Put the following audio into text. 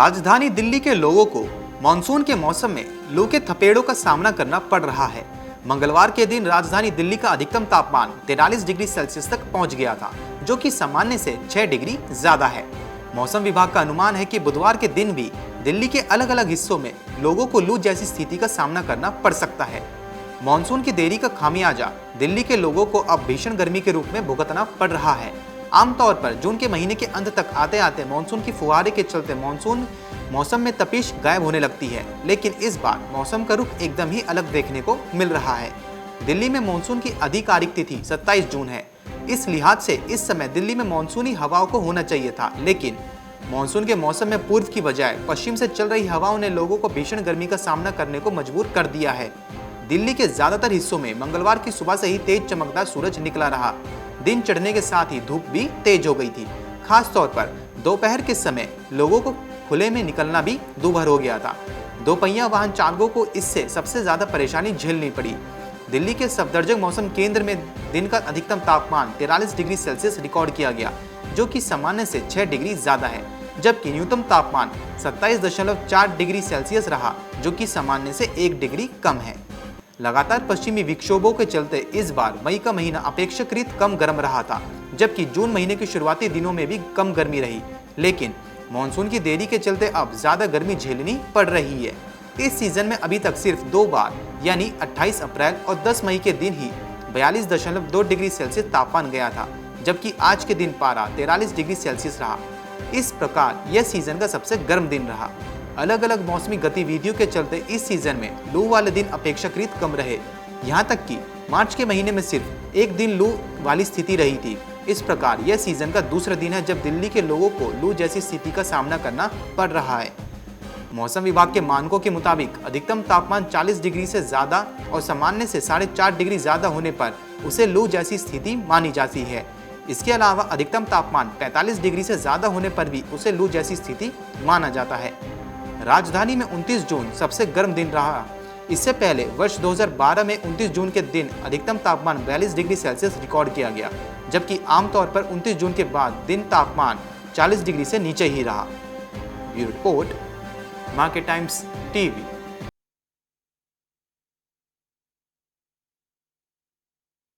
राजधानी दिल्ली के लोगों को मानसून के मौसम में लू के थपेड़ों का सामना करना पड़ रहा है। मंगलवार के दिन राजधानी दिल्ली का अधिकतम तापमान 43 डिग्री सेल्सियस तक पहुंच गया था, जो कि सामान्य से 6 डिग्री ज्यादा है। मौसम विभाग का अनुमान है कि बुधवार के दिन भी दिल्ली के अलग अलग हिस्सों में लोगों को लू जैसी स्थिति का सामना करना पड़ सकता है। मानसून की देरी का खामियाजा दिल्ली के लोगों को अब भीषण गर्मी के रूप में भुगतना पड़ रहा है। आमतौर पर जून के महीने के अंत तक आते आते मानसून की फुहारे के चलते मौसम में तपिश गायब होने लगती है, लेकिन इस बार मौसम का रुख एकदम ही अलग देखने को मिल रहा है। दिल्ली में मानसून की आधिकारिक तिथि 27 जून है। इस लिहाज से इस समय दिल्ली में मानसूनी हवाओं को होना चाहिए था, लेकिन मानसून के मौसम में पूर्व की बजाय पश्चिम से चल रही हवाओं ने लोगों को भीषण गर्मी का सामना करने को मजबूर कर दिया है। दिल्ली के ज्यादातर हिस्सों में मंगलवार की सुबह से ही तेज चमकदार सूरज निकला रहा। दिन चढ़ने के साथ ही धूप भी तेज हो गई थी। खास तौर पर दोपहर के समय लोगों को खुले में निकलना भी दूभर हो गया था। दोपहिया वाहन चालकों को इससे सबसे ज्यादा परेशानी झेलनी पड़ी। दिल्ली के सफदरजंग मौसम केंद्र में दिन का अधिकतम तापमान 43 डिग्री सेल्सियस रिकॉर्ड किया गया, जो कि सामान्य से 6 डिग्री ज्यादा है, जबकि न्यूनतम तापमान 27.4 डिग्री सेल्सियस रहा, जो कि सामान्य से 1 डिग्री कम है। लगातार पश्चिमी विक्षोभों के चलते इस बार मई का महीना अपेक्षाकृत कम गर्म रहा था, जबकि जून महीने के शुरुआती दिनों में भी कम गर्मी रही। लेकिन मानसून की देरी के चलते अब ज्यादा गर्मी झेलनी पड़ रही है। इस सीजन में अभी तक सिर्फ 2 बार यानी 28 अप्रैल और 10 मई के दिन ही 42.2 डिग्री सेल्सियस तापमान गया था, जबकि आज के दिन पारा 43 डिग्री सेल्सियस रहा। इस प्रकार यह सीजन का सबसे गर्म दिन रहा। अलग अलग मौसमी गतिविधियों के चलते इस सीजन में लू वाले दिन अपेक्षाकृत कम रहे। यहाँ तक कि मार्च के महीने में सिर्फ एक दिन लू वाली स्थिति रही थी। इस प्रकार यह सीजन का दूसरा दिन है जब दिल्ली के लोगों को लू जैसी स्थिति का सामना करना पड़ रहा है। मौसम विभाग के मानकों के मुताबिक अधिकतम तापमान 40 डिग्री से ज्यादा और सामान्य से 4.5 डिग्री ज्यादा होने पर उसे लू जैसी स्थिति मानी जाती है। इसके अलावा अधिकतम तापमान 45 डिग्री से ज्यादा होने पर भी उसे लू जैसी स्थिति माना जाता है। राजधानी में 29 जून सबसे गर्म दिन रहा। इससे पहले वर्ष 2012 में 29 जून के दिन अधिकतम तापमान 42 डिग्री सेल्सियस रिकॉर्ड किया गया, जबकि आमतौर पर 29 जून के बाद दिन तापमान 40 डिग्री से नीचे ही रहा। Bureau report, market times TV.